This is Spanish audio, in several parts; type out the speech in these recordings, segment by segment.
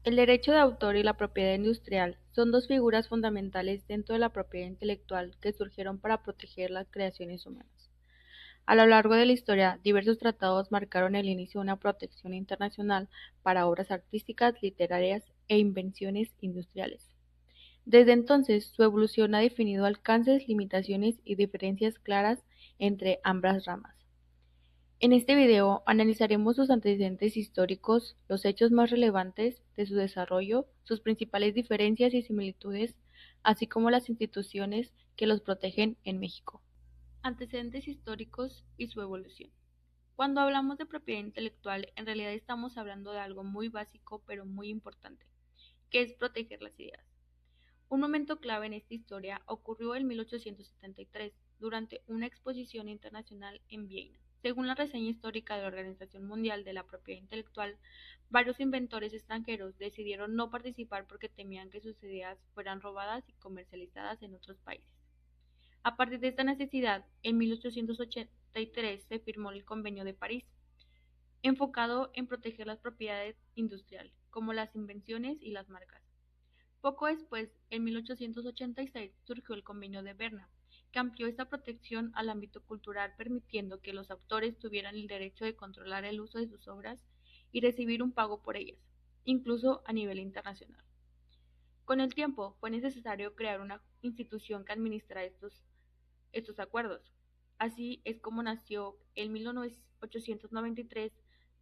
El derecho de autor y la propiedad industrial son dos figuras fundamentales dentro de la propiedad intelectual que surgieron para proteger las creaciones humanas. A lo largo de la historia, diversos tratados marcaron el inicio de una protección internacional para obras artísticas, literarias e invenciones industriales. Desde entonces, su evolución ha definido alcances, limitaciones y diferencias claras entre ambas ramas. En este video analizaremos sus antecedentes históricos, los hechos más relevantes de su desarrollo, sus principales diferencias y similitudes, así como las instituciones que los protegen en México. Antecedentes históricos y su evolución. Cuando hablamos de propiedad intelectual, en realidad estamos hablando de algo muy básico pero muy importante, que es proteger las ideas. Un momento clave en esta historia ocurrió en 1873, durante una exposición internacional en Viena. Según la reseña histórica de la Organización Mundial de la Propiedad Intelectual, varios inventores extranjeros decidieron no participar porque temían que sus ideas fueran robadas y comercializadas en otros países. A partir de esta necesidad, en 1883 se firmó el Convenio de París, enfocado en proteger las propiedades industriales, como las invenciones y las marcas. Poco después, en 1886, surgió el Convenio de Berna, que amplió esta protección al ámbito cultural, permitiendo que los autores tuvieran el derecho de controlar el uso de sus obras y recibir un pago por ellas, incluso a nivel internacional. Con el tiempo, fue necesario crear una institución que administrara estos acuerdos. Así es como nació en 1893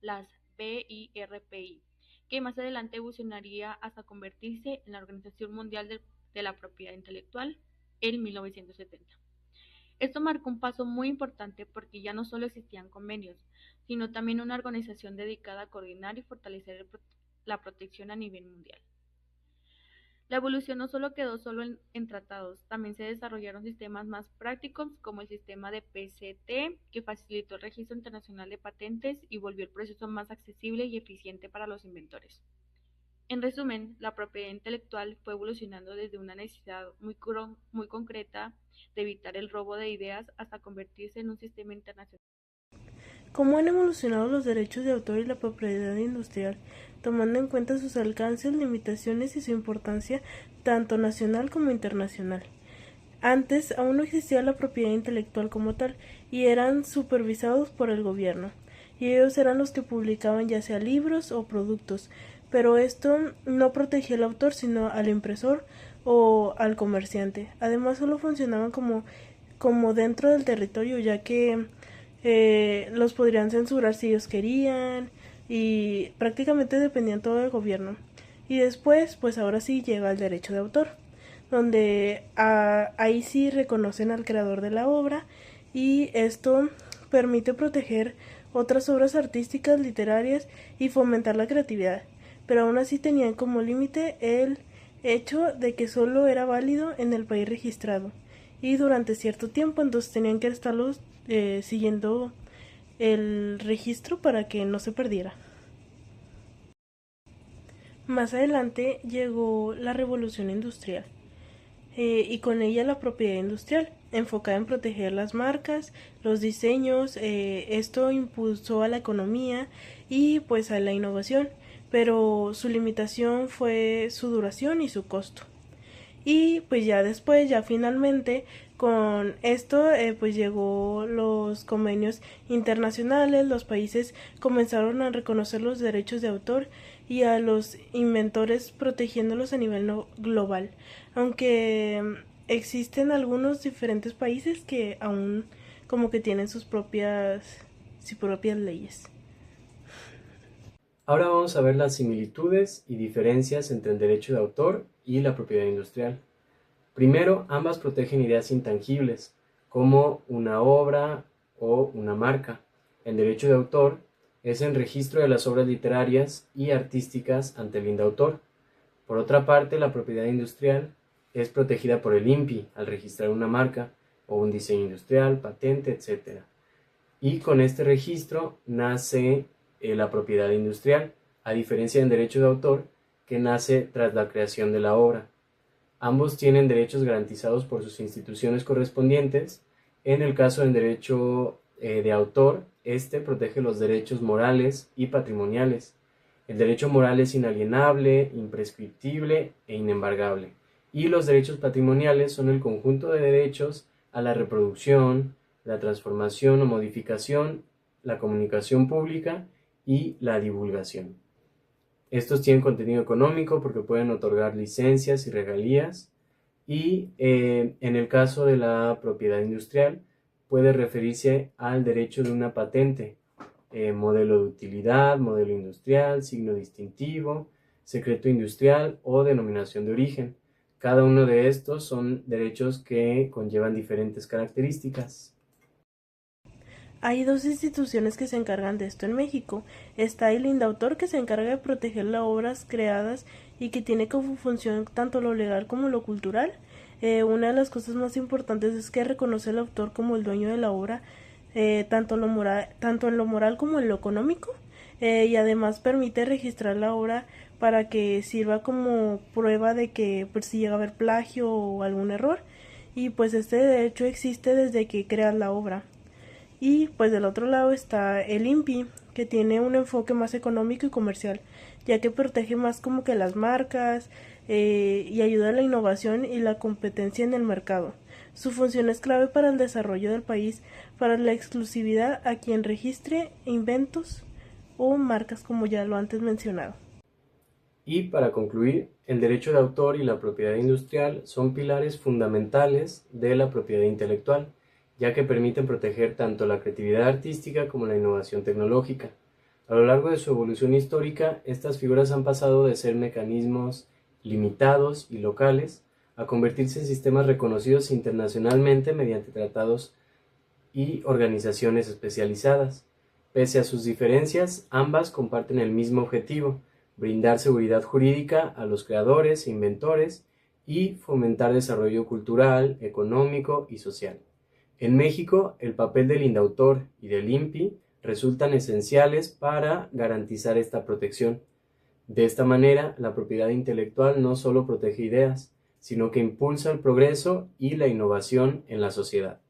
las BIRPI, que más adelante evolucionaría hasta convertirse en la Organización Mundial de la Propiedad Intelectual en 1970. Esto marcó un paso muy importante porque ya no solo existían convenios, sino también una organización dedicada a coordinar y fortalecer la protección a nivel mundial. La evolución no solo quedó solo en tratados, también se desarrollaron sistemas más prácticos como el sistema de PCT, que facilitó el registro internacional de patentes y volvió el proceso más accesible y eficiente para los inventores. En resumen, la propiedad intelectual fue evolucionando desde una necesidad muy concreta de evitar el robo de ideas hasta convertirse en un sistema internacional. ¿Cómo han evolucionado los derechos de autor y la propiedad industrial, tomando en cuenta sus alcances, limitaciones y su importancia tanto nacional como internacional? Antes aún no existía la propiedad intelectual como tal y eran supervisados por el gobierno, y ellos eran los que publicaban ya sea libros o productos, pero esto no protegía al autor sino al impresor o al comerciante. Además solo funcionaban como dentro del territorio, ya que los podrían censurar si ellos querían y prácticamente dependían todo del gobierno. Y después, pues ahora sí llega el derecho de autor, donde ahí sí reconocen al creador de la obra y esto permite proteger otras obras artísticas, literarias y fomentar la creatividad, pero aún así tenían como límite el hecho de que solo era válido en el país registrado y durante cierto tiempo, entonces tenían que estarlos siguiendo el registro para que no se perdiera. Más adelante llegó la revolución industrial y con ella la propiedad industrial, enfocada en proteger las marcas, los diseños. Esto impulsó a la economía y pues a la innovación, pero su limitación fue su duración y su costo. Y pues ya después, ya finalmente, con esto pues llegó los convenios internacionales, los países comenzaron a reconocer los derechos de autor y a los inventores protegiéndolos a nivel global, aunque existen algunos diferentes países que aún como que tienen sus propias leyes. Ahora vamos a ver las similitudes y diferencias entre el derecho de autor y la propiedad industrial. Primero, ambas protegen ideas intangibles, como una obra o una marca. El derecho de autor es el registro de las obras literarias y artísticas ante el indautor. Por otra parte, la propiedad industrial es protegida por el INPI al registrar una marca o un diseño industrial, patente, etc. Y con este registro nace la propiedad industrial, a diferencia del derecho de autor, que nace tras la creación de la obra. Ambos tienen derechos garantizados por sus instituciones correspondientes. En el caso del derecho de autor, este protege los derechos morales y patrimoniales, El derecho moral es inalienable, imprescriptible e inembargable. Y los derechos patrimoniales son el conjunto de derechos a la reproducción, la transformación o modificación, la comunicación pública y la divulgación. Estos tienen contenido económico porque pueden otorgar licencias y regalías, y en el caso de la propiedad industrial puede referirse al derecho de una patente, modelo de utilidad, modelo industrial, signo distintivo, secreto industrial o denominación de origen. Cada uno de estos son derechos que conllevan diferentes características. Hay dos instituciones que se encargan de esto en México. Está el INDAUTOR, que se encarga de proteger las obras creadas y que tiene como función tanto lo legal como lo cultural. Una de las cosas más importantes es que reconoce al autor como el dueño de la obra, tanto en lo moral como en lo económico, y además permite registrar la obra para que sirva como prueba de que pues, si llega a haber plagio o algún error, y pues este derecho existe desde que creas la obra. Y pues del otro lado está el INPI, que tiene un enfoque más económico y comercial, ya que protege más como que las marcas, y ayuda a la innovación y la competencia en el mercado. Su función es clave para el desarrollo del país, para la exclusividad a quien registre inventos o marcas, como ya lo antes mencionado. Y para concluir, el derecho de autor y la propiedad industrial son pilares fundamentales de la propiedad intelectual, ya que permiten proteger tanto la creatividad artística como la innovación tecnológica. A lo largo de su evolución histórica, estas figuras han pasado de ser mecanismos limitados y locales a convertirse en sistemas reconocidos internacionalmente mediante tratados y organizaciones especializadas. Pese a sus diferencias, ambas comparten el mismo objetivo: brindar seguridad jurídica a los creadores e inventores y fomentar desarrollo cultural, económico y social. En México, el papel del INDAUTOR y del INPI resultan esenciales para garantizar esta protección. De esta manera, la propiedad intelectual no solo protege ideas, sino que impulsa el progreso y la innovación en la sociedad.